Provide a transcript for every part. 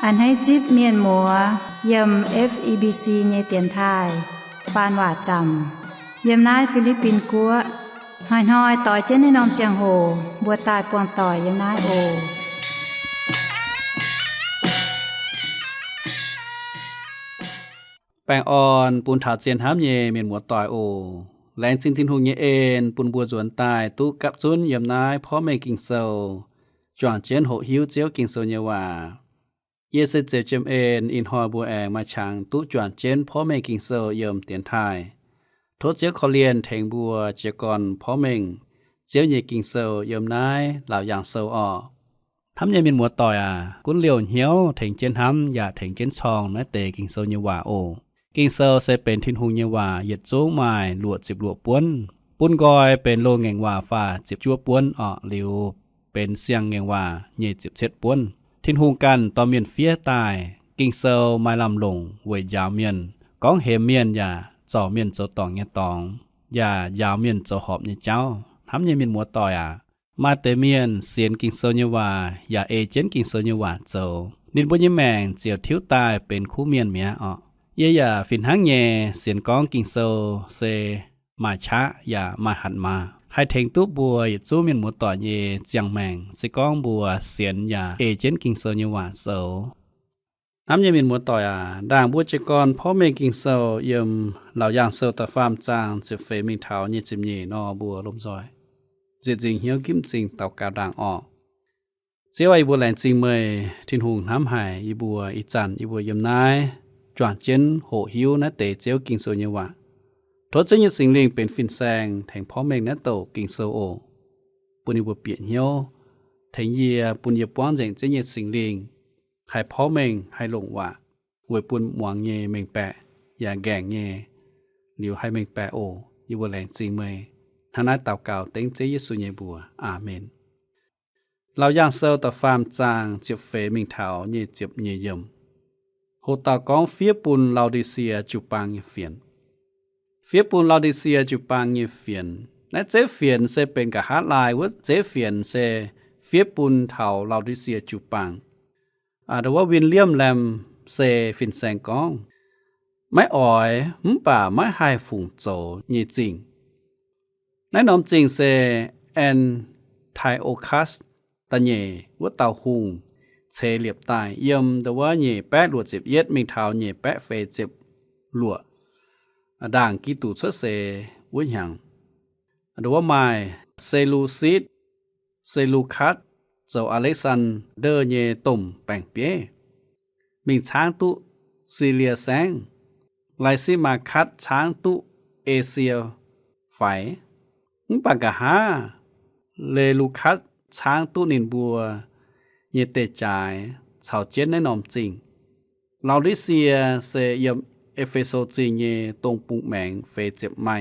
อันให้จิบเมียนหมัวยำ FEBC เยเตียนทายปานว่าจำยำนายฟิลิปปินกัวหอยต่อยเจนในนอมเจียงโหบัวตายปวงต่อยยำนายโอแปงอ่อนปูนถาเจียนห้ามเยเมียนหมัวต่อยโอแรงจินทินหุงเยเอ็นปุนบัวสวนตายตุกับซุนยำนายพ่อแม่กิงเซาจวนเจนโหหิวเจียวกิงเซาเยว่าเยสเจเจมเอ็นอินฮอบัวแองมาชังตุจวนเจนพ่อแม่กิงเซายมเตียนทายทดเจียวขอเลียนแทงบัวเจียก่อนพ่อแม่งเจียวเยกิงเซายมนายเหล่าอย่างเซาออทำเยเมียนหมัวต่อยกุนเหลียวเหียวแทงเจนห้ำอย่าแทงเจนชองนะเตกิงเซาเยว่าโอกิงเซอร์เซเป็นทินหุงเยว่าเหยียดสูงหมายหลวด10หลวดป้วนปุ้นกอยเป็นโลแงงว่าฟ้า10จั่วป้วนออกหลิวเป็นเสียงแงงว่าเหยียด17ป้วนทินหุงกันต่อเมียนเฟียตายกิงเซอร์มาลำลงเวยยาวเมียนก้องเฮเมียนอย่าจ่อเมียนเจ้าตองเงี้ยตองอย่ายาวเมียนเจ้าหอบเงี้ยเจ้าทำเยเมียนมัวต่อยมาเตเมียนเสียนกิงเซอร์เยว่าอย่าเอเจนกิงเซอร์เยว่าเจ้านินบุญยแมงเจียวทิ้วตายเป็นคู่เมียนเมียออเยอย่าฟินหังเยเสียนก้องกิงโซเซมาชะอย่ามาหันมาให้เทงตู้บัวอย่าสู้เมียนหมูต่อเยเจียงแมงสิก้องบัวเสียนอย่าเอเจนกิงโซเยว่าโซน้ำเยเมียนหมูต่อยด่างบัวเจกอนพ่อเมกิงโซเยิมเหล่าอย่างโซตะฟามจางสิเฟมิงเท้าเยจิมเยนอบัวลมซอยเจจิงเหียวกิมจิงเต่ากาด่างออกเสียวไอบัวแหลนจิงเมยทินหุงน้ำหายอีบัวอีจันอีบัวเยิมนายจวนเจนโหหิวนะเตเจียวกิงโซเยว่าทดเจนสิงลิงเป็นฟินแซงแทงพ่อเมงนะโตกิงโซโอปุนิบัวเปียนเหียวแทงเยียปุญญป้อนเจงเจนสิงลิงใครพ่อเมงให้ลงว่าหวยปุนหวงเยเมงแปะอย่าแก่งเยเหลียวให้เมงแปะโอยีบัวแหลงจริงเมยทางนั้นเต่าเก่าเต็งเจยิสุเยบัวอาเมนเราย่างเซลต่อฟาร์มจางเจ็บเฟมิงเท้าเยเจ็บเยยมโหตากองเฟียปุนลาวดิเซียจุปางเยเฟียนเฟียปุนลาวดิเซียจุปางเยเฟียนและเจเฟียนเซเป็นกะฮาลายว่าเจเฟียนเซเฟียปุนเท่าลาวดิเซียจุปางแต่ว่าวินเลียมแลมเซฟินแซงกองไม่อ่อยป่าไม่หายฝุ่งโจเยจริงแนะนำจริงเซแอนไทโอคัสตะเยว่าเต่าหุงเชเลียบตายเยี่ยมแต่ว่าเย่แปะหลวดเจ็บเย็ดมิงเท้าเย่แปะเฟเจ็บหลวดด่างกีตูดเสวุ้ยหยังแต่ว่าไม้เซลูซิดเซลูคัสเจ้าอเล็กซานเดอร์เย่ตุ่มแป่งเปียมิงช้างตุซีเลียแสงไลซิมาคัสช้างตุเอเชียไฟปากกะฮาเลลูคัสช้างตุนินบัวเยเตจายชาวเจนแนะนำจริงลาวดิเซียเซยมเอเฟโซจิเยตรงปุงแมงเฟเจ็บไม่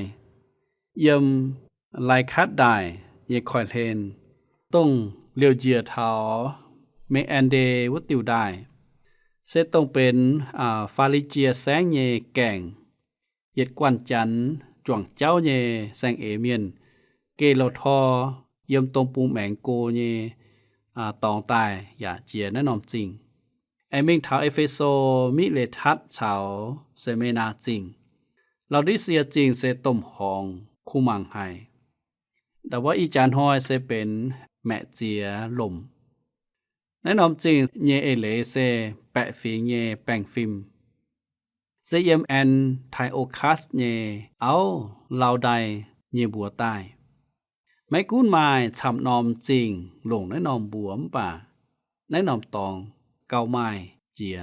ยมไลคัดได้เยคอยเทนต้องเลียวเจียเทาเมแอนเดวัติวได้เซต้องเป็นฟาลิเจียแสงเยแก่งเย็ดกวนจันจวงเจ้าเยแสงเอเมียนเกโลทอยมตรงปุงแมงโกเยตองตายอย่าเจียแนะนำจริงไอมิงเท้าเอเฟโซมิเลทัสชาวเซเมนาจริงเราได้เสียจริงเซต้มหองคู่มังไฮแต่ว่าอีจานหอยเซเป็นแม่เจียลมแนะนำจริงเยเอเลเซแปะฟีเยแป่งฟิมเซเยมแอนไทโอคัสเยเอาเราใดเยบัวใต้ไม่กู้นไม้ฉ่ำนอมจริงหลงในนอมบวมป่าในนอมตองเกาไม้เจีย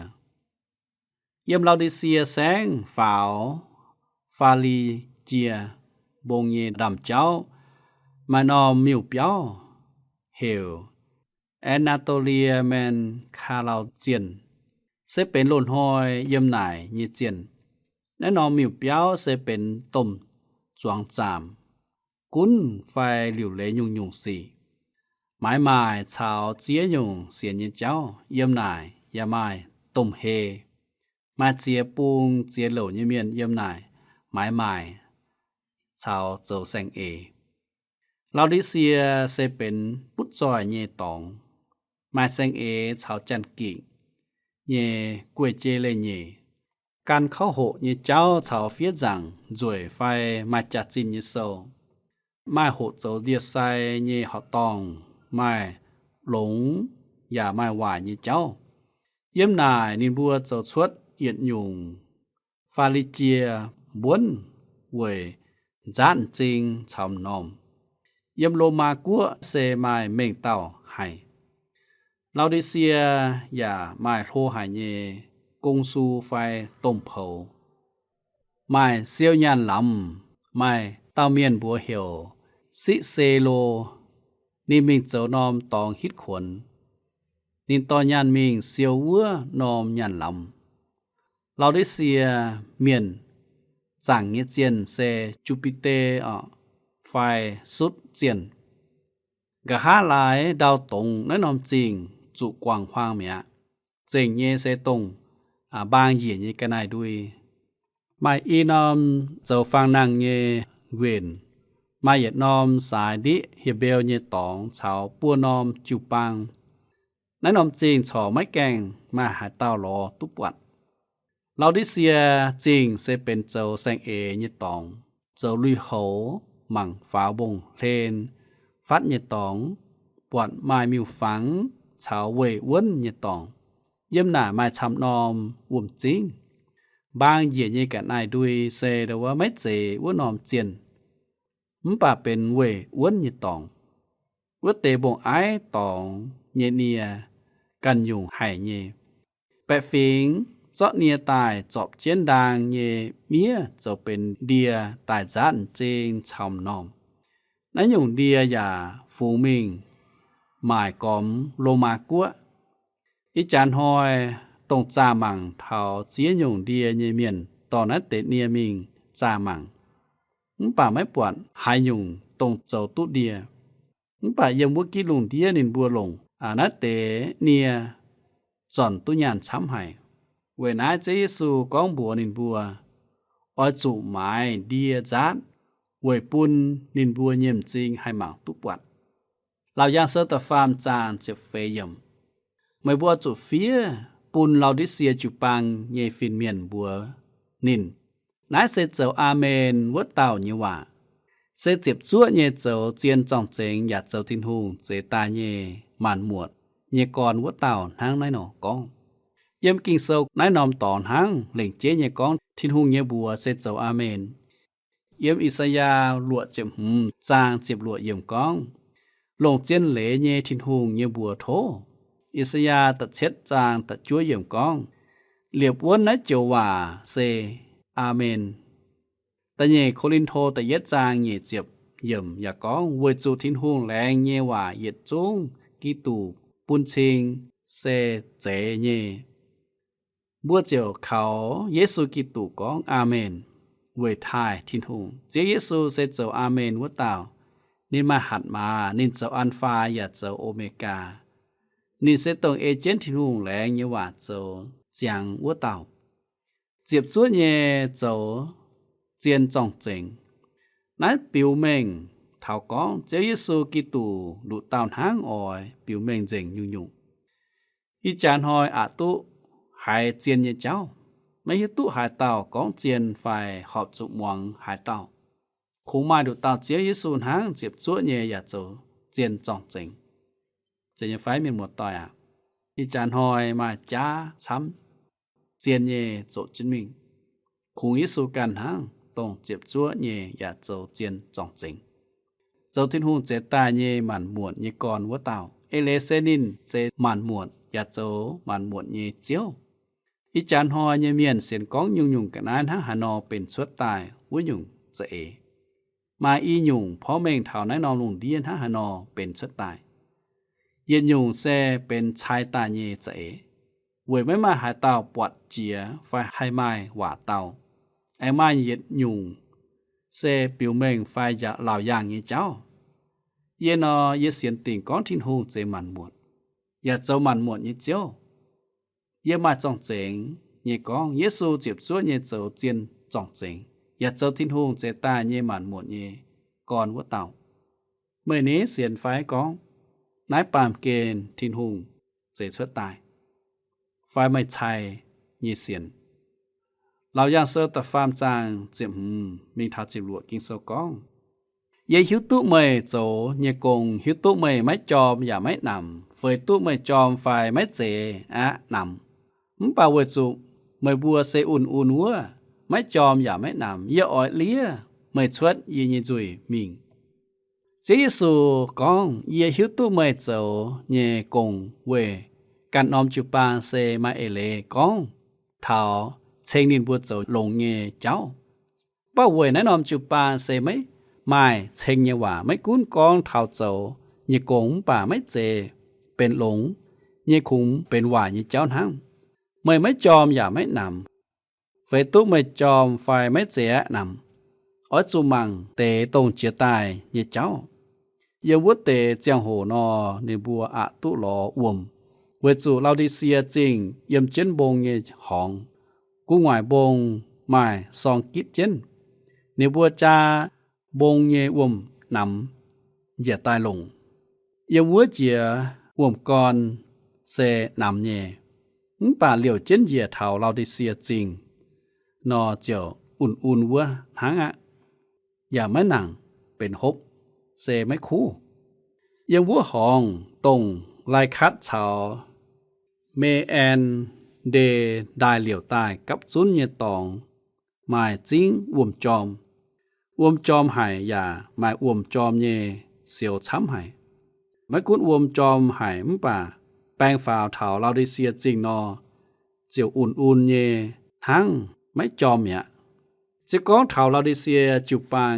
เยี่ยมเราดิเซียแสงฝาวฟาลีเจียบงเยดำเจ้ามานอมมิวเปียวเฮลแอนนาโตเลียแมนคาราเจียนเซเป็นหล่นหอยเยี่ยมไหนเยเจียนแนะนอมมิวเปียวเซเป็นต้มจวงจามกุนไฟหลิวเลยุงยุงสีหมายหมายชาวเจียยุงเสียนเยเจ้าเยี่ยมนายยาไม้ต้มเฮมาเจียปุงเจียเหลวเยเมียนเยี่ยมนายหมายหมายชาวเจ้าแสงเอลาวดิเซียเซเป็นปุดจอยเยตองหมายแสงเอชาวจันกิ เยกวยเจเลยเยการเข้าโหเยเจ้าชาวเฟียจังจวยไฟมาจากจินเยโซมาโหโจเดียไซเยหอตองมาหลงอย่ามาหวายเยเจ้าเยี่ยมนายนินบัวโจชวดเอียดยุงฟาลิเจียบวนเวยจานจริงชาวนอมเยี่ยมโลมากัวเซมายเม่งเต้าให้ลาวดิเซียอย่ามาโทหายเยกงซูไฟต้มเผาไม่เซียวยันลำไม่เต้าเมียนบัวเหี่ยวสิเซโลนี่มิงเจ้านอมตองฮิดขวนนินตอนยันมิงเซียววัวนอมยันลำลาวดิเซียเมียนจังเงเจียนเซจูปิเตไฟสุดเจียนกะหาหลายดาวตงและนอมจริงจุกวางควางเมียเจงเยเซตงบางเหยียนเยกันายด้วยไม่อีนอมเจ้าฟังนางเยเวนมาเหยียดนอมสายดิเฮเบลเยตองชาวปัวนอมจิวปังและนอมจริงฉอไม่แกงมาหาเต้ารอตุปวัดเราดิเซียจริงเซเป็นเจ้าแซงเอเยตองเจ้าลุยโหมังฝาบงเพลนฟัดเยตองปวดไม้มิวฝังชาวเว่ยวนเยตองเยี่ยมหน้ามาชำนอมวุ่มจริงบางเหยียดเยกันนายด้วยเซแต่ว่าไม่เจว่านอมเจียนมันป่าเป็นเว่ยวนเยตองว่าเตบงไอตองเยเนียกันอยู่หายเยแปะฟิงเจาะเนียตายจอบเจียนดางเยเมียจะเป็นเดียตายจานเจงชำนอมนั้นอยู่เดียอย่าฟูมิงหมายกอมโลมากัวอีจานหอยตรงจามังเท่าเจียหยงเดียเยเมียนตอนนั้นเตเนียมิงจามังป่าไม่ปวดหายหยุ่งตรงเจ้าตุเดียป่ายังวัวกิลุงเดียนินบัวลงนั้นเตเนียจอนตุยานช้ำหายเวนาเจเยซูก้องบัวนินบัวออยจุหมายเดียจัดเวยปุนนินบัวเยี่ยมจริงให้หมังตุปวัดเรายังเสตฟาร์มจานเจ็บเฟยมไม่บัวจุเฟียปุนเราดิเซียจุปังเยฟินเมียนบัวนินนายเสเจ้าอาเมนวัดเต่าเยว่าเสเจ็บจั่วเยเจ้าเจียนจ่องเจงอยากเจ้าทินหูเจตาเยมันหมวดเยกรวัดเต่าทั้งนายหนอกองเยี่ยมกิ่งเซลนายนอมตอนทั้งเหล่งเจเยกองทินหูเยบัวเสเจ้าอาเมนเยี่ยมอิสยาหลวดเจ็บหูจางเจ็บหลวดเยี่ยมกองลงเจียนเหลเยทินหูเยบัวโทอิสยาตัดเช็ดจางตัดจั่วเยี่ยมกองเหลียบวนนะเจว่าเซอาเมนแต่เยโคลินโทแต่เย็ดจางเยเจ็บเยี่ยมอย่ากองเวจูทินหูแรงเยว่าเย็ดจุงกีตูปุนชิงเซเจเยบัวเจียวเขาเยซูกิตูกองอาเมนเวทายทินหูเจเยซูเซเจ้าอาเมนวัดเต่านินมาหัดมานินเจ้าอัลฟาอย่าเจ้าโอเมกานินเซตงเอเจนทินหูแรงเยว่าเจ้าเจียงวัดเต่าเจียบส่วนเยเจ้าเจียนจ่องเจงนั้นปิวเมงเท่ากองเจเยซูกิตูดูเต่าทางออยปิวเมงเจงยุ่งอีจานหอยอาตุหายเจียนเยเจ้าไม่ใช่ตุหายเต่ากองเจียนไฟหอบจุมวงหายเต่าคงมาดูเต่าเจียเยซูหางเจ็บชั่วเยอย่าเจอเจียนจ่องเจงเจียนไฟมีหมดต่อยอีจานหอยมาจ้าซ้ำเจียนเยโจจินมิงคงเยซูกันหางตรงเจ็บชั่วเยอย่าเจอเจียนจ่องเจงเจ้าทิ้นหูเจตาเยหมันหมวดเยกรวัวเต่าเอเลเซนินเจหมันหมวดอย่าเจอหมันหมวดเยเจียวอีจานหอยเยเมียนเสียนก้องยุ่งกันนั้นหางหานอเป็นสวดตายวุ้ยุ่งเจมาอียุ่งเพราะเมงเท่านั้นนอลุงเดียนหางหานอเป็นสวดตายเย็นยุ่งเซเป็นชายตาเยเจเวยไม่มาหายเต่าปวดเจียไฟให้ไม้หว่าเต่าไอ้ไม้เย็ดยุ่งเซปิวเมงไฟจะเหล่าอย่างเยเจ้าเยนอเยเสียนติ่งก้อนทิ้นหูเจมันหมดอย่าเจ้ามันหมดเยเจ้าเยมาจ่องเจงเยก้องเยซูเจ็บชั่วเยเจ้าเจียนจ่องเจงอย่าเจ้าทิ้นหูเจตาเยมันหมดเยก่อนว่าเต่าเมื่อนี้เสียนไฟก้องนายปามเกณฑ์ทิ้นหูเจชวดตายไ ไฟไม่ใช่ยีเสียนเราย่างเซอร์ตะฟามจางเจียมมีทาจิลวกินโซกองเยหิวตุเมยโจเยกงหิวตุเมยไม่จอมอย่าไม่นำเฟยตุเมยจอมไฟไม่เจอะนำป่าเวจุเมยบัวเซอุ่นวัวไม่จอมอย่าไม่นำเยอ้อยเลียเมยชวดเยญิจุยมิงเจยิสูกองเยหิวตุเมยโจเยกงเวกันนอมจุปางเซมาเอเลกองเท้าเชงนินบัวโจลงเงเจ้าป้าเวแนะนอมจุปางเซไหมไม่เชงเยว่าไม่กุ้นกองเท้าโจเยกงป่าไม่เจเป็นหลงเยคุมเป็นว่าเยเจ้าทั้งไม่จอมอย่าไม่นำเฟตุไม่จอมไฟไม่เจนำอ้อจุมังเตตงเจียตายเยเจ้าเยวุเตเจียงโหนอในบัวอะตุหลออวมเวจูลาวดิเซียจริงเยี่ยมเจนบงเยหองกูหงายบงหมายซองกิดเจนในบัวจาบงเยวมนำอย่าตายลงเยวัวเจียอวมกรเซนำเยป่าเหลียวเจนเยียเท่าลาวดิเซียจริงนอเจียวอุ่นวัวหางอะอย่าไม่หนังเป็นฮบเซไม่คู่เยวัวหองตรงลายคัดชาวเมแอนเดได้เหลียวตายกับซุนเยตองหมายจริงอวมจอมหายอย่าหมายอวมจอมเยเสียวช้ำหายไม่กุ้นอวมจอมหายมป่าแป้งฝ่าวเถาเราได้เสียจริงนอเจียวอุ่นเยทั้งไม่จอมเนี่ยจะก้องเถาเราได้เสียจุปาง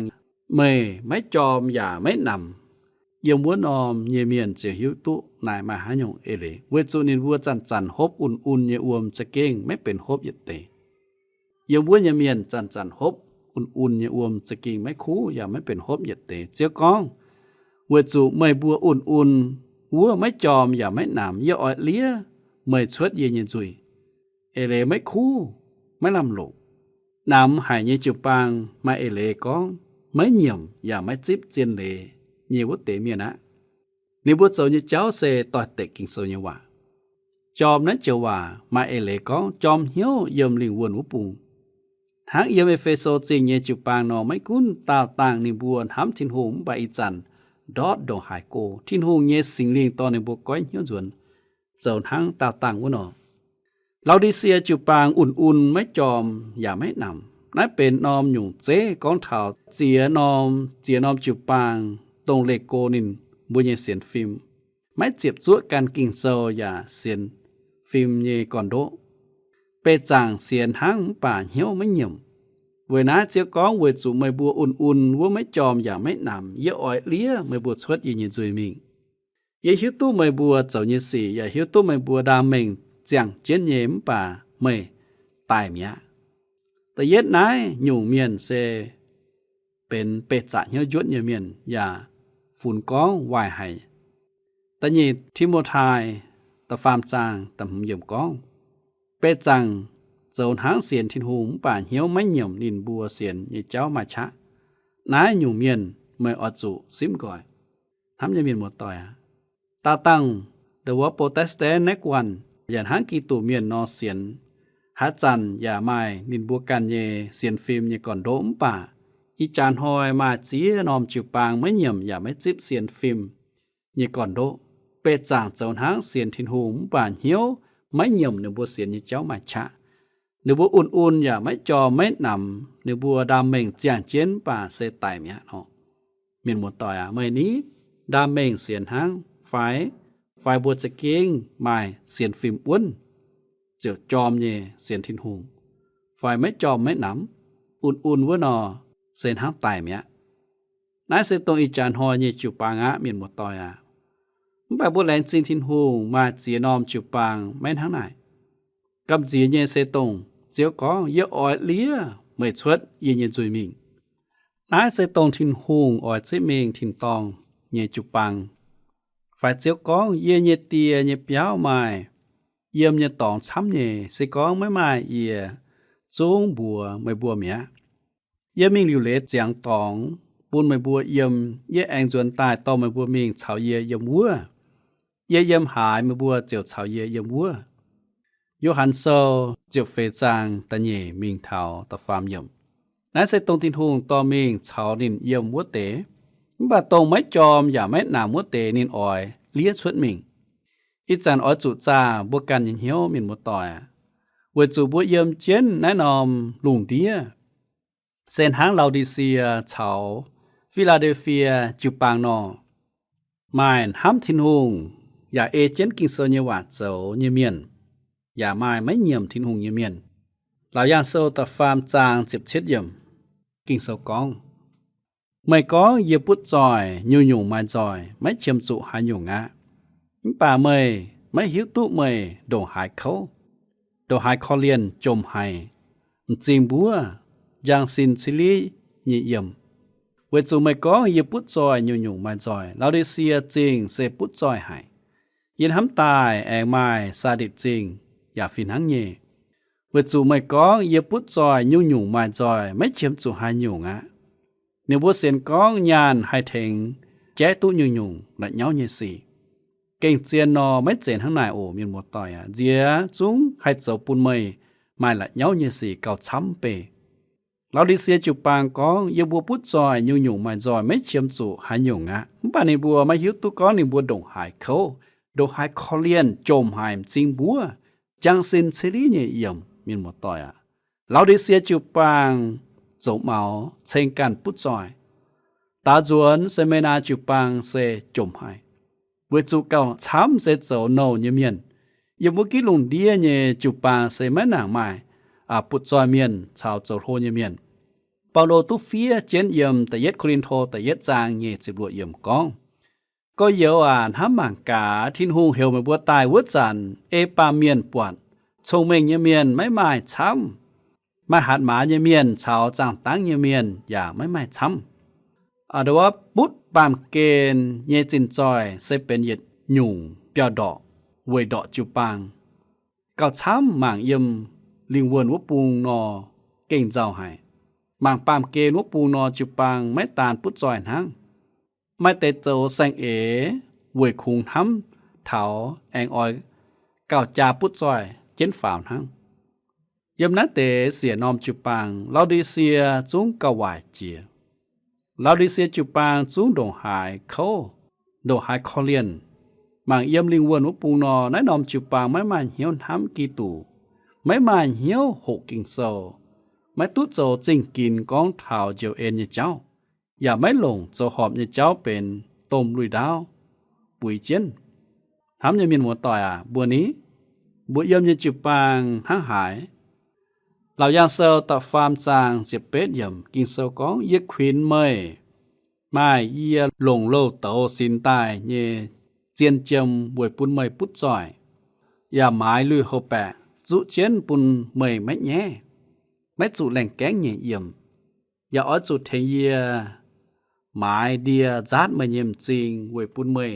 ไม่จอมอย่าไม่นำยังวัวนอมเยเมียนเจียวหิวตุนายมาหายงเอเลเวจูนินวัวจันฮบอุ่นเยอวมจะเก่งไม่เป็นฮบยเตยังวัวเยเมียนจันฮบอุ่นเยอวมจะเก่งไม่คู่อย่าไม่เป็นฮบยเตเจียวก้องเวจูไม่บัวอุ่นวัวไม่จอมอย่าไม่นำเยอ้อยเลียไม่ชวดเยยินจุยเอเลไม่คู่ไม่ลำหลงนำหายเยจุปางมาเอเลก้องไม่เหยี่ยมอย่าไม่จิบเจียนเลเยวุเตเมียนะนิบุตโจเยเจ้าเซต่อเตกิงโซเยว่าจอมนั้นเจว่ามาเอเลก้องจอมเหี่ยวเยี่ยมลิงวนอุปุงหางเยี่ยมเอเฟโซจริงเยจุปางนอไม่กุ้นตาวต่างนิบวนหำทินหุมใบอีจันดอดดงหายโกทินหุงเยสิงลิงตอนในบัวก้อยเหี่ยวจวนเจ้าทั้งตาวต่างวนอเราดิเซียจุปางอุ่นไม่จอมอย่าไม่นำนั่นเป็นนอมหยุ่งเจก้องเท้าเจียนอมจุปางตรงเลโกนินบุญเยเสียนฟิล์มไม่เจ็บจั่วกันกิ่งโซอย่าเสียนฟิล์มเยก่อนโดเปจางเสียนทั้งป่าเหี่ยวไม่เหยี่ยมเวนะเจียวก้องเวจุไม่บัวอุ่นว่าไม่จอมอย่าไม่นำเยอ้อยเลี้ยไม่บัวชวดยินจุยมิงเยหิวตู้ไม่บัวเจ้าเยสีอย่าหิวตู้ไม่บัวดาเมงเจียงเจนเยมป่าไม่ตายเมียแต่เย็ดนายหยุ่งเมียนเซเป็นเป็ดจ่าเหี่ยวยุดเยเมียนอย่าฝุ่นก้องวายให้ตะหยีทิโมทายตะฟามจางตะหมเยี่ยมก้องเป็ดจังเจ้าหางเสียนทินหุงป่าเหี่ยวไม่เหยี่ยมนินบัวเสียนเยเจ้ามาชะนายหยุ่งเมียนเมื่ออจุซิมก่อยทำเยเมียนหมดต่อยตาตั้งเดวโปรเตสแตนต์นักวันอย่าหางกีตูเมียนนอเสียนหาจันอย่าไม้นินบัวกันเยเสียนฟิล์มเยก่อนโดมป่าอีจานหอยมาจีนอมจิวปางไม่เหยี่ยมอย่าไม่จิบเสียนฟิล์มเยก่อนโดเป็ดจางเจ้าหางเสียนทินหุงป่าเหี่ยวไม่เหยี่ยมเนื้อบัวเสียนเยเจ้ามาชะเนื้อบัวอุ่นอย่าไม่จอไม่นำเนื้อบัวดำเม่งเจียงเจียนป่าเสตไตเมียเนาะเมียนหมดต่อยเมื่อนี้ดำเม่งเสียนหางไฟบัวจะเก่งไม้เสียนฟิล์มอ้วนเจียวจอมเยเสียนทินหุงไฟไม่จอมไม่นำอุ่นว่านอเส้นหางไตเมียนายเสตรงอีจานหอยเยจิวปางะเมียนหมดต่อยแบบบัวแหลนจินทินหุงมาเจียนอมจิวปางไม่ทั้งไหนกำจีเยเสตรงเจียวก้องเยอะอ้อยเลี้ยไม่ชวดเยจุยมิงนายเสตรงทินหุงอ้อยเจเมงทินตองเยจิวปังฝ่ายเจียวก้องเยเตียเยเปียวไม้เยี่ยมเยตองช้ำเยสิก้องไม่ไม้เอียจงบัวไม่บัวเมียเยี่ยมิงลิวเลเจียงตองปูนไม่บัวเยี่ยมเยี่ยแองจวนตายต่อไม่บัวมิงชาวเยี่ยมวัวเยี่ยมหายไม่บัวเจียวชาวเยี่ยมวัว โยฮันโซเจียวเฟจางตะเยมิงเทาตะฟามยมนั้นใส่ตรงตินหุงต่อมิงชาวนินเยี่ยมมัวเตบาตรงไม้จอมอย่าไม้หนามัวเตนินออยเลี้ยชวดมิงอีจันอ้อยจุจ้าบวกกันยินเหี่ยวมินมัวต่อยเวจูบัวเยี่ยมเจนแนะนอมลุงเดียเส้นทางลาวดิเซียชาวฟิลาเดลเฟียจูปางนอมายห้ำทินหุงอย่าเอเจนกิงโซเนวาโจเยเมียนอย่ามายไม่เยี่ยมทินหุงเยเมียนเหล่าย่างโซตะฟามจางเจ็บเช็ดเยี่ยมกิงโซกองไม่ก็เยียปุดจอยอยู่อยู่มาจอยไม่เชื่อมจุหายอยู่งะป่าเมยไม่หิวตุเมยโดหายเขาโดหายคอเลียนจมหายจริงบัวยางสินซิลีเยี่ยมเวจูไม่ก็เยียปุดจอยอยู่อยู่มาจอยเราได้เสียจริงเสปุดจอยหายยินห้ำตายแองไม้ซาดิจริงอย่าฟินหังเย่เวจูไม่ก็เยียปุดจอยอยู่อยู่มาจอยไม่เชื่อมจุหายอยู่งะเนื้อบัวเสียนก้องยานให้เทงแจ้ตู้ยุ่งยุ่งและเย้าเยสีเก่งเจียนนอไม่เจนทั้งนายโอมีหมดต่อยเจียจุ้งให้เจ้าปุ่นเมยไม่ละเย้าเยสีเก่าช้ำเปเราดิเสียจุปางก้องเยบัวพุดจอยยุ่งยุ่งมาจอยไม่เชื่อมจุหายยุ่งอ่ะป่านในบัวไม่หิวตุก้อนในบัวดงหายเขาดงหายคอเลียนจมหายจริงบัวจังสินซีรีเนี่ยเยี่ยมมีหมดต่อยเราดิเสียจุปางโจเมาเชิงกันพุดจอยตาจวนเสมนาจุปังเสจมหายเวจูเก่าช้ำเสโจโนเยเมียนยมุกิลุงเดียเนจุปังเสมนางไม้พุดจอยเมียนชาวโจโทเยเมียนเปาโลตุเฟียเจนเยี่ยมแต่เย็ดโครินโทแต่เย็ดจางเยจิบลวเยี่ยมกองก็เยาวห้ำมังกาทินหุงเหี่ยวมาบัวตายวัวจันเอปาเมียนปวดชงเมงเยเมียนไม่ไม้ช้ำมาหัดหมาเยเมียนชาวจางตั้งเยเมียนอย่าไม่ช้ำเดี๋ยวปุ๊ดปามเกณฑ์เยจินจอยเซเป็นเย็ดหยุ่งเปียวดอกเวยดอกจูปังเก่าช้ำหมางเยี่ยมลิงวนวัวปูงนอเก่งเจ้าให้หมางปามเกณฑ์วัวปูงนอจูปังไม่ตานปุ๊ดจอยทั้งไม่เตโจแซงเอเวยคุงทำเถาแองออยเก่าจาปุ๊ดจอยเจนฝ่าวทั้งยำนักเตเสียนอมจูปังเราดีเสียจุ้งกะวายเจียเราดิเสียจุปางจุ้งดงหายเขาดงหายคอเลียนบางเยี่ยมลิงวนวปูนอแนะนอมจุปางไม่มาเหี่ยวทำกีตูไม่มาเหี่ยวหกกิ่งโซไม่ตุ้โจจริงกินก้องเท้าเจียวเอ็นยเจ้าอย่าไม่หลงโจหอบยเจ้าเป็นต้มลุยดาวปุ๋ยเจนทำยังมีหัวต่อยบัวนี้บัวเยี่ยมยจุปางห้างหายเราย่างเซลตัดฟาร์มจางเจ็บเป็ดย่ำกินเซลก้องยึดขวินเมยไม่เยี่ยหลงโลเตาสินตายเย่เจียนเจียมบวยปุ่นเมยปุ๊ดจอยอย่าหมายลุยเขาแปะจุเจนปุ่นเมยไม่แง่ไม่จุแหล่งแกงเยี่ยเยี่ยมอย่าอ้อจุเทียหมายเดียจัดเมยเยี่ยมจริงบวยปุ่นเมย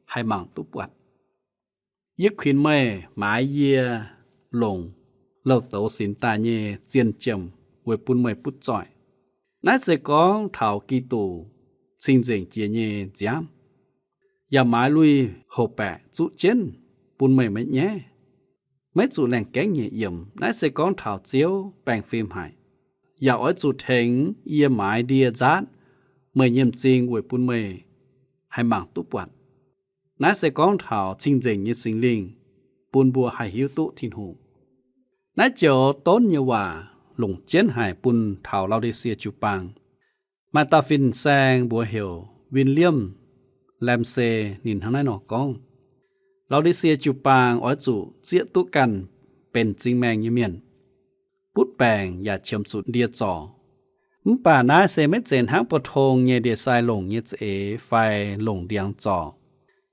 ให้มั่งตุปวัดยึดขวินเมยหมายเยี่ยหลงเราเตาสินตาเย่เจียนเจียมเวปุ่นเมยปุ๊ดจ่อยนายเสกองเถากีตูสิงเจงเจียเย่จามอย่าหมายลุยโหแปะจุเจนปุ่นเมยไม่แย่ไม่จุแหล่งแกงเยี่ยมนายเสกองเถาเจียวแปลงฟิล์มหายอย่าอ้อยจุเถงเยี่ยหมายเดียจัดเมยเยี่ยมจริงเวปุ่นเมยให้มั่งตุปวัดนายเสกองเถาสิงเจงยี่สิงลิงปุ่นบัวให้หิวตุทินหูนายเจ้าต้นเยว่าหลงเจนหายปุ่นเถาเราได้เสียจูปังมาตาฟินแซงบัวเหียววินเลียมแลมเซนินทั้งนั้นหนอกองเราได้เสียจูปังอ้อยจุเสียตุกันเป็นจริงแมงเยเมียนพุดแปงอย่าเชื่อมสุดเดียจ่อป่านาเซไม่เจนหางปะทงเยเดียไซหลงเยเจไฟหลงเดียงจ่อ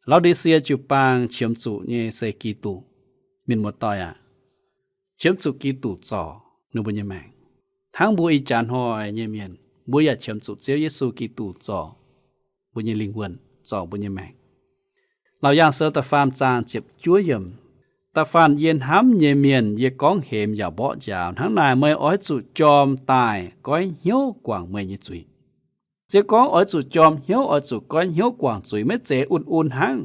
เราได้เสียจูปังเชื่อมสุเยเซกีตูมินหมดต่อยเชื่อมสุกีตูจ่อนึกบุญยแมงทั้งบัวอีจานหอยเยเมียนบัวอยากเชื่อมสุเจียวเยซูกีตูจ่อบุญยลิงวนจ่อบุญยแมงเราย่างเสือตะฟามจางเจ็บจั่วเยี่ยมตะฟานเย็นห้ำเยเมียนเยก้องเหมอย่าเบาะยาวทั้งนายเมื่ออ้อยจุจอมตายก้อยเหี้ยวกว่างเมื่อยี่จุยเจ้าก้องอ้อยจุจอมเหี้ยวอ้อยจุก้อยเหี้ยวกว่างจุยไม่เจอุ่นๆหัง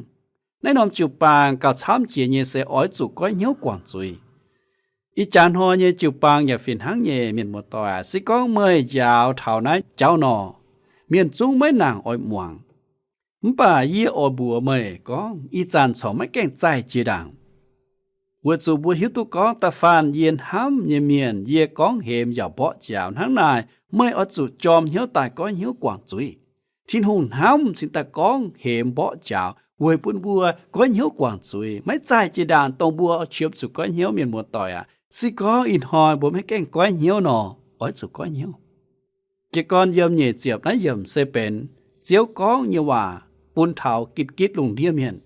ในนอมจูปางกับช้ำเจียเยเสอ้อยจุก้อยเหี้ยวกว่างจุย อีจานฮอเยจิวปางอย่าฝินหังเยเมียนหมดต่อสิก้องเมยยาวเท่านั้นเจ้านอเมียนจุ้งไม่นางอ้อยม่วงป่าเยี่อบัวเมยก้องอีจานสองไม่แก่งใจจีดังวัวจูบัวหิวตุก้องตะฟานเย็นห้ำเยเมียนเย่ก้องเหมอย่าเบาะเจ้าทั้งนายเมยอจูจอมเหี่ยวตายก้อยเหี่ยวกว่างจุยทิ้นหุ่นห้ำสินตะก้องเหมเบาะเจ้าเวยปุ่นบัวก้อยเหี่ยวกว่างจุยไม่ใจจีดังตรงบัวเฉียบจุก้อยเหี่ยวเมียนหมดต่อยสิก้องอินหอยบ่ไม่แก่งก้อยเหี่ยวหนออ้อยจุก้อยเหี่ยวจะก้อนเยี่ยมเหย่เจียบและเยี่ยมเซเป็นเจียวก้องเยว่าปุนเถากิดลงเดียเมียน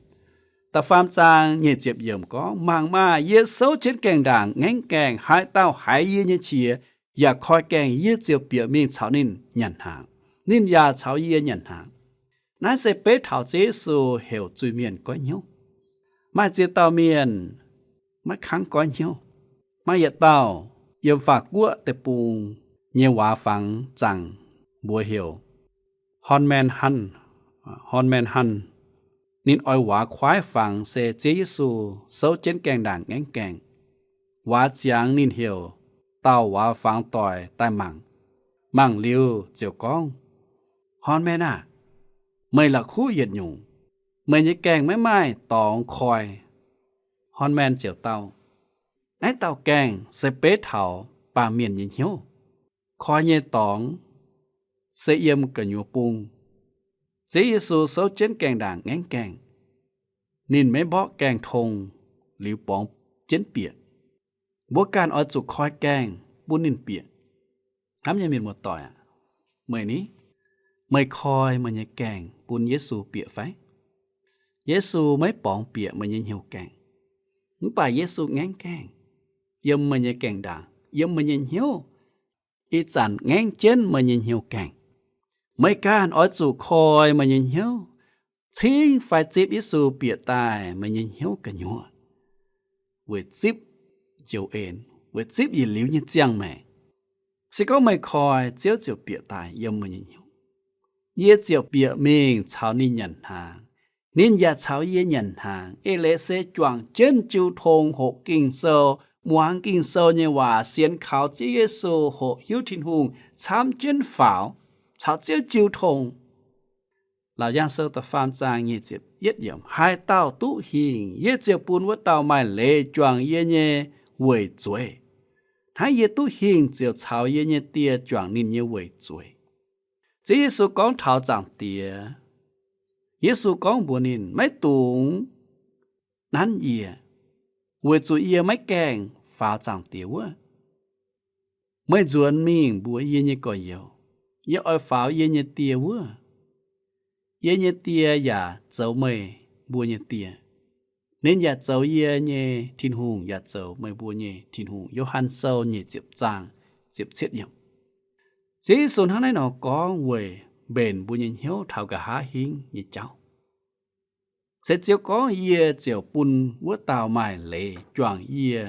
แต่ฟามจางเหย่เจียบเยี่ยมก้องมางมาเยี่ยเซาเช็ดแกงด่างแง่งแกงหายเต้าหายเยี่ยเฉียอยากคอยแกงเยี่ยเจียวเปียเมียงเฉานินหยันหางนินยาเฉาเยี่ยหยันหางนั่นเซเปเถาเจสูเหวจุยเมียนก้อยเหี่ยวมาเจียเต้าเมียนมาค้างก้อยเหี่ยวมาเหยียดเต้าเยี่ยมฝากกัวแต่ปูงเยี่ยหวาฝังจังบัวเหี่ยวฮอนแมนฮันนินอ้อยหวาควายฝังเซเจยิสูเซาเจนแกงด่างแง่งแกงหวาจางนินเหี่ยวเต้าหวาฝังต่อยใต้มังลิวเจียวก้องฮอนแม่น่ะไม่ละคู่เหยียดหยุ่งไม่ยแกงไม่ตองคอยฮอนแมนเจียวเต้าไอ้เต้าแกงเซเปเถาปาเมียนยินเหี่ยวคอยเยตองเสียมกะหยัวปุงเจยิสูเซาเจนแกงด่างแง่งแกงนินไม่เบาะแกงทงหลิวปองเจนเปียบวกการเอาจุกคอยแกงบุญนินเปียทำยังมีหมดต่อยเมื่อนี้ไม่คอยมันยังแกงปุนเยซูเปียไฟเยซูไม่ปองเปียมันยังเหี่ยวแกงมึงป่าเยซูแง่งแกงยมมันยังแกงด่างยมมันยังเหี่ยวอีจันแง่งเจนมันยังเหี่ยวแกงไม่การอ้อยจูคอยมันยังเหี่ยวทิ้งไฟจิบเยซูเปียตายมันยังเหี่ยวกันยัวเวจิบเจียวเอ็นเวจิบยินหลิวยินเจียงแม่สิก็ไม่คอยเจียวเปียตายยมมันยังเหี่ยวเย่เจียวเปียเมงชาวนินยันหางนินยาชาวเย่ยันหางเอเลเซจวงเจนจิวทงหกกิ่งโซหวางกิ่งโซเนี่ยว่าเสียนขาวเจียโซโหหิวทินหุงช้ำเจนฝ่าวชาวเจียวจิวทงเราย่างเซอร์ตะฟามจางเย่เจียบเย็ดเยี่ยมหายเต้าตู้หิงเย่เจียวปูนว่าเต้าไม่เละจวงเย่เย่เว่ยจวยหายเย่ตู้หิงเจียวชาวเย่เย่เตียจวงนินเย่เว่ยจวยเจียสุก้องเท้าจางเตียเยซูก้องบัวนินไม่ตุงนั้นเย่เว่ยจวยเย่ไม่แกงฟ้าจางเตียวไม่จวนมิงบัวเย่เย่ก่อเยี่ยวเย่อ้อยฟ้าเย่เย่เตียวเย่เย่เตียอย่าเจ้าไม่บัวเย่เตียเน้นอย่าเจ้าเย่เย่ทินหุงอย่าเจ้าไม่บัวเย่ทินหุงโยฮันเจ้าเย่เจ็บจางเจ็บเสียดยำจีส่วนทางไหนหนอกองเว่ยเบนบัวเย่เหี่ยวเท่ากับหาหิงเย่เจ้าเสร็จเจียวก้องเย่เจียวปุ่นวัวเต่าไม้เล่จวงเย่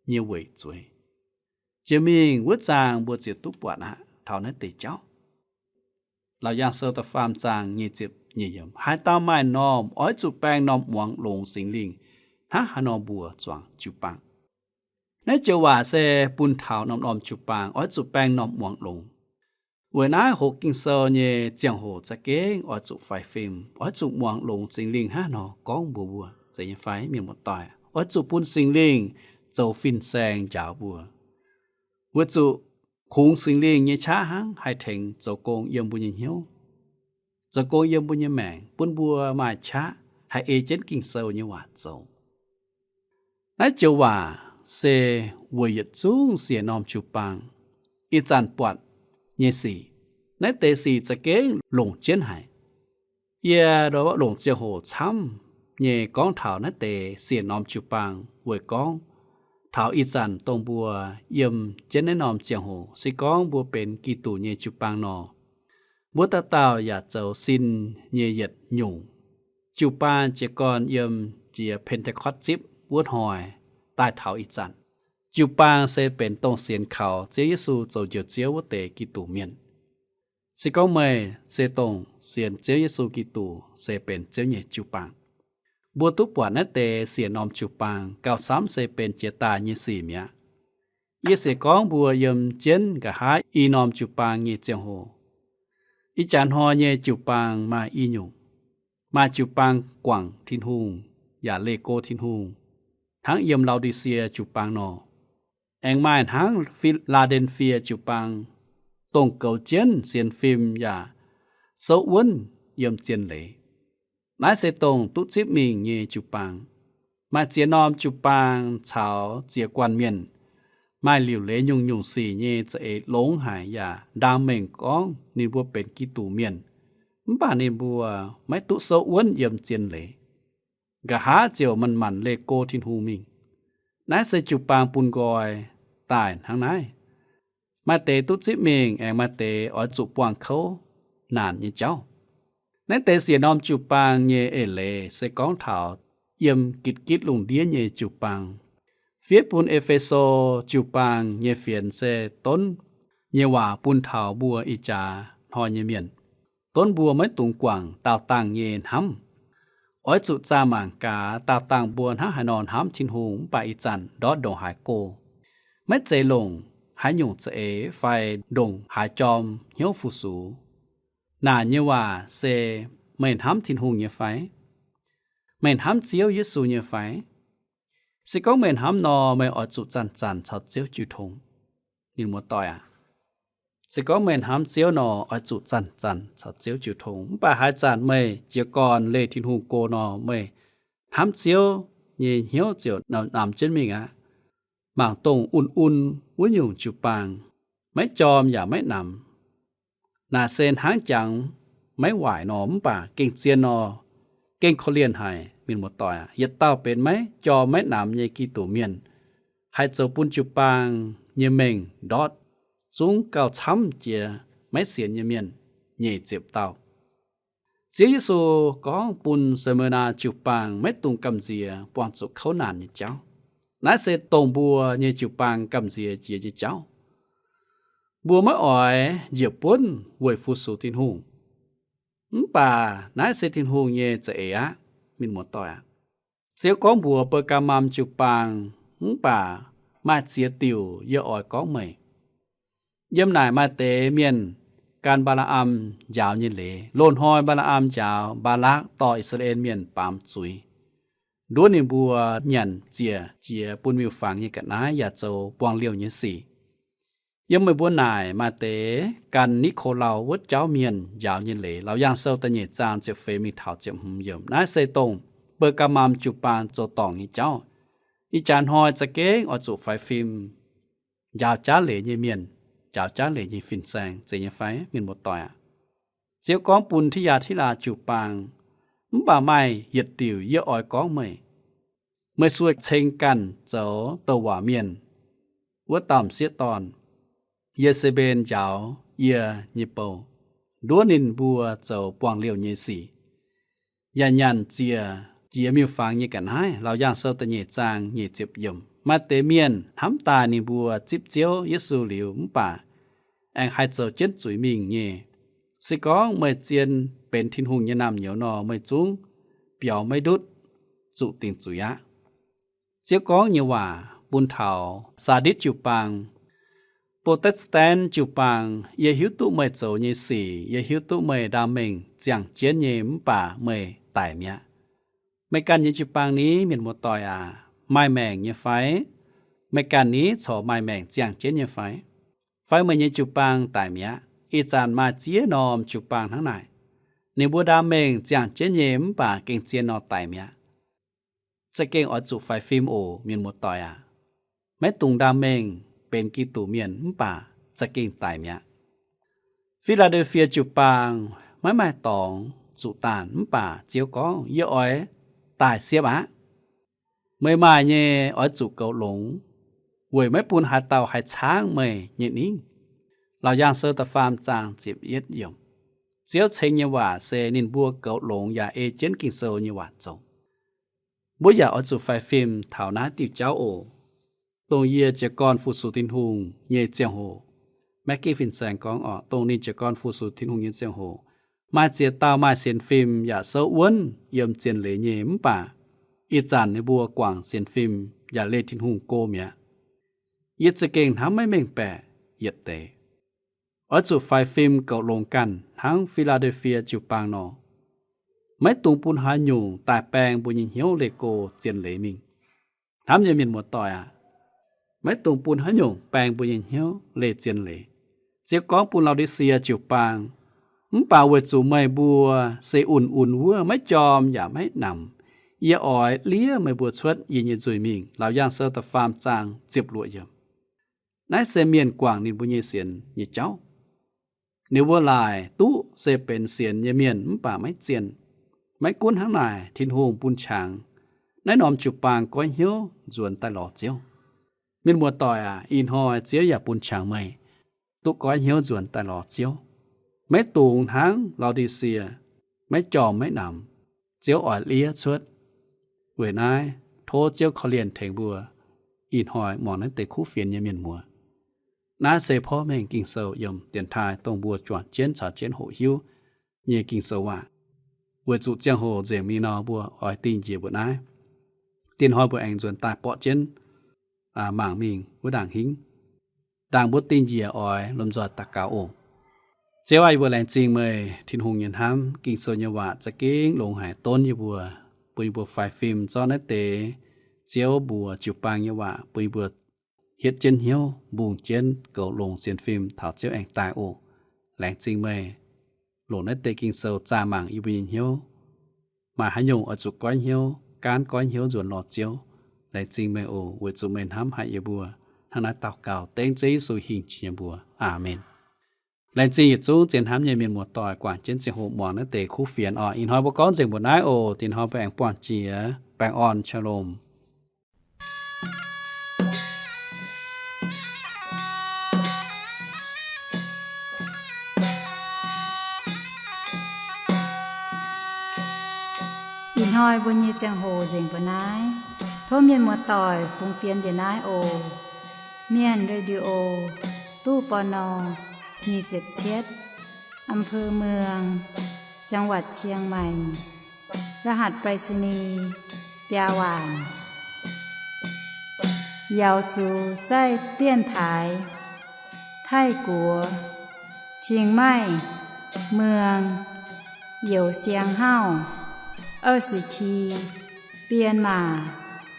เย่เว่ยจวยเจียวมิงวัวจางบัวเจียวตุ๊บปวดนะเท่านั้นติเจ้าเราย่างเซอร์ตะฟามจางเย่เจ็บเย่ยำหายเต้าไม้นอมอ้อยจุแปงนอมหวงลงสิงลิงฮะฮานอบัวจวงจุปังในเจียวว่าเซปุ่นเท่านอมจุปังอ้อยจุแปงนอมหวงลงเวน้าหกกิงเซอเย่เจียงโหจะเก้งอ้อยจุไฟฟิล์มอ้อยจุหวงลงสิงลิงฮะนอกองบัวจะยังไฟมีหมดต่อยอ้อยจุปุ่นสิงลิงเจ้าฟินแซงจ่าบัววัจุคงสิงลิงเย่ช้าหังให้ถึงเจ้าโกงเยี่ยมบุญเหี่ยวเจ้าโกงเยี่ยมบุญแมงปุ่นบัวมาช้าให้เอเจนต์กิงเซลเยว่าเจ้านั่นเจ้าว่าเซวยยจุงเสียนอมจูปังอีจันปวดเยสีนั่นเตสีจะเก้งหลงเจียนหายเย่เราว่าหลงเจียโหช้ำเย่ก้องเท้านั่นเตเสียนอมจูปังเวยก้องเท้าอีจันตรงบัวเยี่ยมเจนแนะนอมเจียงโหสิก้องบัวเป็นกีตูเยจูปังนอบัวตาเต่าอย่าเจ้าซินเยเย็ดหยุ่งจูปานเจกอนเยี่ยมเจียเพนเทคอสจิบวัดหอยใต้เท้าอีจันจูปางเซเป็นตรงเสียนเขาเจยิสูเจ้าเจียวเจียววัดเตกีตูเมียนสิก้องเมยเซตรงเสียนเจยิสูกีตูเซเป็นเจียวเยจูปางบัวตุปวดนั่นเตเสียนอมจูปังเก้าซ้ำเซเป็นเจตาเยสี่เมีย อีเสกองบัวยมเจนกะหาอีนอมจุปางเยเจียงโหอีจานฮอเยจุปางมาอีหยุ่งมาจุปางกว่างทินหุงอย่าเลโกทินหุงทั้งเยมลาวดิเซียจุปางนอแองไม้ทั้งฟิลาเดนเฟียจุปางตรงเกาเจนเซียนฟิล์มอย่าโซวนเยมเจียนเหลนายเสตงตุจิบมิงเยจุปางมาเจียนอมจุปางชาวเจียกวนเมียนไม่หลิวเลยุ่งสี่เยจะเอหลงหายอย่าดามเม่งก้องนี่บัวเป็นกิตูเมียนบ้านนี่บัวไม่ตุโซอ้วนเยี่ยมเจียนเลยกะหาเจียวมันเลโกทินหูมิงนายเสจุปางปุนกอยตายทางไหนมาเตตุจิเมงแองมาเตอจุปวงเขานานยี่เจ้านั่นเตเสียนอมจุปางเยเอเลเสกองเถาเยี่ยมกิดลุงเดียเยจุปางเฟียปุนเอเฟโซจุปางเยเฟียนเซต้นเยว่าปุนเถาบัวอิจาหอเยเมียนต้นบัวไม่ตุงกว่างตาวต่างเยนห้ำอ้อยจุจาหมางกาตาวต่างบัวหาหานอนห้ำทินหงปาอิจันดอดดงหายโกไม่เจลงหายหยุ่งเจเอไฟดงหายจอมเหี่ยวฟูสูนาเยว่าเซเม่นห้ำทินหงเยไฟเม่นห้ำเจียวเยซูเยไฟสิก็เม่นห้ำนอไม่อดจุจันชาวเจียวจุทงนินมัวต่อยสิก็เม่นห้ำเจียวนออดจุจันชาวเจียวจุทงป่าหายจานไม่เจียกรเลทินหูโกนอไม่ห้ำเจียวเยี่เหี่ยวเจียวนำเจนมิงหมางตรงอุ่นวุ่นยุ่งจุปางไม่จอมอย่าไม่นำนาเซนหางจังไม่ไหวหนอมป่าเก่งเจียนนอเก่งเขาเลียนให้มินหมดต่อยยัดเต้าเป็นไหมจอไม่นำเยกีตูเมียนให้เจ้าปุนจุปางเยเมงดอดจุงเก่าช้ำเจียไม่เสียนเยเมียนเยเจ็บเต้าเจียยิสูก้องปุนเสมนาจุปางไม่ตุงกำเจียปวงจุเขานานนี่เจ้านายเสตงบัวเยจุปางกำเจียเจียเจ้าบัวไม่อ่อยเหยียบปุ้นเวยฟุสุทินหูป่านายเสตินหูเยจะเอะมินหมดต่อยเสียก้องบัวเปิดกามามจุปางป่ามาเสียติวเยอะอ่อยก้องไม่เยี่ยมนายมาเตเมียนการบาลาอัมยาวยินเหลโลนหอยบาลาอัมยาวบาลักต่ออิสราเอลเมียนปามสุยด้วนนิบัวหยันเจียปุนมิวฝังยิกันนายอย่าโจปวงเลี้ยวยิสี่ยังไม่บัวนายมาเตกันนิโคลาววัดเจ้าเมียนยาวยินเหลเราย่างเซาตะเนจานเจเฟมีเถาเจียมหุ่มเยี่ยมนายเซตงเปิดกามามจุปางโจตองนี่เจ้าอีจานหอยจะเก้งอจุไฟฟิล์มยาวจ้าเหลยเมียนจ้าจ้าเหลยฟินแซงเจียไฟมินหมดต่อยเจียวก้องปุนที่ยาทิลาจุปางบ่าไม้เหยียดติวเยอะอ่อยก้องเมื่อสวยเชงกันเจ้าตัวเมียนว่าต่ำเสียตอนเยเซเบนเจ้าเยญิโปด้วนินบัวเจ้าปวงเลี้ยวเยสียันเจียมิวฟังเยกันให้เราย่างเซาตะเยจางเยเจ็บยมมาเตเมียนทำตานิบัวจิบเจียวเยซูเหลียวป่าแองให้เจ้าเจ็ดจุยมิงเยสิก้องเมื่อเจียนเป็นทินหุงยนำเหนียวนอไม่จุ้งเปียวไม่ดุดจุติงจุยะเจียวก้องเยว่าบุญเถาซาดิสจุปางโปรเตสแตนต์จุปางเยหิวตุเมโจเยสีเยหิวตุเมดาเมงเจียงเจียนเยมป่าเมตายเมียไม่กันเยจุปางนี้เหมือนหมดต่อยไม่แมงเยไฟไม่กันนี้ฉอไม่แมงเจียงเจียนเยไฟเมื่อเยจุปางตายเมียอีจานมาเจียนอมจุปางทั้งหลายในบัวดาเมงเจียงเจียนเยมป่าเก่งเจียนอตายเมียจะเก่งอจุไฟฟิล์มโอเมียนหมดต่อยไม่ตุงดาเมงเป็นกีตูเมียนป่าจะเก่งตายเมียฟิลาเดลเฟียจุปางไม่ตองสุตานป่าเจียวก้องเยอะอ้อยตายเสียบะไม่มาเย่อ้อยจุเกาหลงเวยไม่ปูนหาเต่าหายช้างไม่เย็นนิ่งเราย่างเซอร์ตฟาร์มจางจีบเย็ดเยี่ยมเจียวเชงเยว่าเซนินบัวเกาหลงอย่าเอเจนกิงโซเยว่าจงบัวอย่าอ้อยจุไฟฟิล์มเท่าน้าติวเจ้าโอตรงเย่เจกอนฟูสุตินหุงเย่เจียงโหแม็กกี้ฟินแสงกองตรงนี้เจกอนฟูสุตินหุงเย่เจียงโหมาเจียตาวมาเสียนฟิล์มอย่าเซาอ้วนเยี่ยมเจียนเหลยเย่มป่าอีจานในบัวกว่างเสียนฟิล์มอย่าเลทินหุงโกเมีย ยิดสเก่งทำไม่เม่งแปะเหยียดเตอจุไฟฟิล์มเก่าลงกันทั้งฟิลาเดลเฟียจิวปางนอไม่ตุงปุนหาอยู่ตายแปลงบุญเหี่ยวเลโกเจียนเหลมิงทำยังมีหมดต่อยไม่ตุงปุนหาอยู่แปลงบุญเหี่ยวเลเจียนเหลเจียก้องปุนลาวดิเซียจิวปางป่าเวจูไม่บัวเสอุ่นวัวไม่จอมอย่าไม่นำเอียอ้อยเลี้ยไม่บัวชวดยินยินจุยมิงเหล่าย่างเซอร์ตฟาร์มจางเจ็บลวเยมนายเซเมียนกว่างนินบุญเสียนยี่เจ้านิวลายตู้เซเป็นเสียนเยเมียนป่าไม่เจียนไม่กุ้นทั้งนายทินหงปุนฉางนายนอมจุปางก้อยเหี้ยวจวนตลอดเจียวมินมัวต่อยอินหอยเจียวอย่าปุนฉางไม่ตุก้อยเหี้ยวจวนตลอดเจียวไม่ตูงทั้งลาวดิเซียไม่จอมไม่นำเจียวอ่อยเลี้ยชวดเวนายโทเจียวเขาเลียนเถงบัวอินหอยมองนั้นเตะคู่เฟียนเยเมียนมัวน้าเสพ่อแม่งกิงเซายมเตียนทายตรงบัวจวนเจียนสาเจียนโหหิวเย่กิงเซว่าเวจุเจียงโหเจมีนอบัวอ้อยตีนเจียบัวนายตีนหอยบัวเองจวนตายเปาะเจียนหม่างมิงบัวด่างหิงด่างบัวตีนเจียอ้อยลมจอดตะกาโอเจ้าไอ้บัวแรงจริงเมยทินหงยันห้ำกิงโซนยวะจะกิ้งลงหายต้นยบัวปุยบัวไฟฟิล์มจอนัตเตเจียวบัวจิวปางยวะปุยบัวเฮ็ดเจนเหี่ยวบุงเจนเก่าลงเสียนฟิล์มถาวเจียวแองตายโอแรงจริงเมยหลงนัตเตกิงโซจามังอีบินเหี่ยวมาหายงอจุก้อยเหี่ยวการก้อยเหี่ยวจวนหลอดเจียวแรงจริงเมยโอเวจุเมนห้ำหายบัวทางนั้นเต่าเก่าเต้งเจสู่หิงเชียบัวอาเมนแรงจริงจูเจียนห้ำเยเมียนหมดต่อยกว่าเจนเสียงหูหมอนนัตเตคู่เฟียนอินหอยบก้อนเจียงบนนายโอตินหอยแปลงป่วนเจียแปลงอ่อนชโลมอินหอยบนยีเจียงโหเจียงบนนายโทเมียนหมดต่อยฟุงเฟียนเจนายโอเมียนเรดิโอตู้ปน27 เช็ดอำเภอเมืองจังหวัดเชียงใหม่รหัสไปรษณีย์ปยาหวานยาวจูใจเตี้ยนถายไทกัวเชียงใหม่เมืองเหยี่ยวเสียงเฮ้า20 ทีเปลี่ยนมา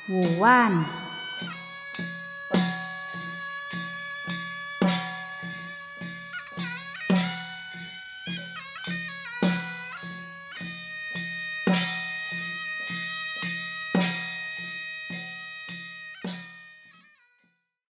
หูว่าน